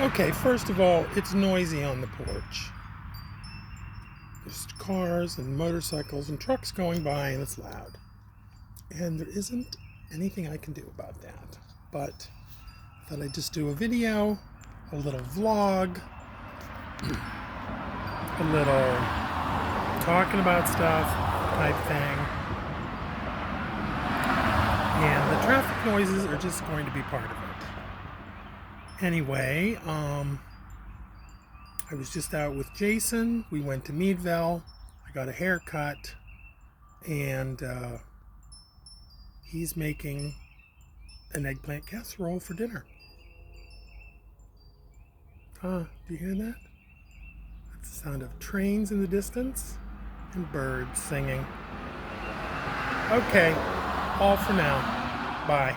Okay, first of all, it's noisy on the porch. There's cars and motorcycles and trucks going by, and it's loud. And there isn't anything I can do about that. But I thought I'd just do a video, a little vlog, a little talking about stuff type thing. And the traffic noises are just going to be part of it. Anyway, I was just out with Jason. We went to Meadville. I got a haircut, and he's making an eggplant casserole for dinner. Do you hear that? That's the sound of trains in the distance and birds singing. Okay, all for now. Bye.